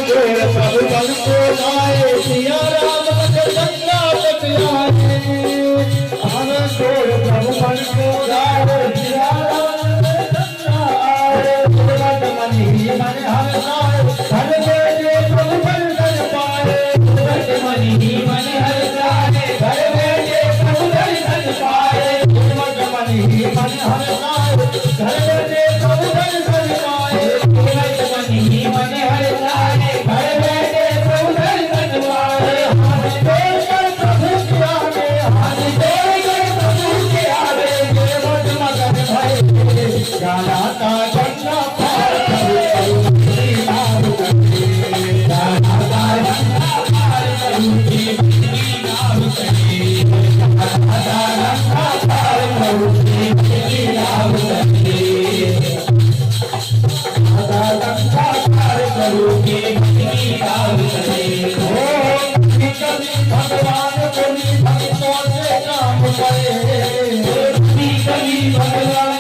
प्रभु मन को लाए सिया राम चंद्रा पतियाए आनंद प्रभु मन को लाए सिया राम चंद्रा मन ही मन हर हर बेटे प्रभु मन कर पाए मन ही मन हर घर बेटे प्रभु दर्शन पाए मन ही मन हर घर बेटे प्रभु दर्शन पाए मन ही मन हर घर बेटे प्रभु दर्शन पाए हाथ जोड़कर प्रभु के आगे हाथ जोड़कर प्रभु के आगे ये मत मगन भय गाना का गंगा पार करूं नाम करके गाना का गंगा पार करूं नाम करके गाना का गंगा पार करूं नाम करके गाना गंगा पार करूं नाम करके कभी भगवान कभी भक्तों से काम करे कभी भगवान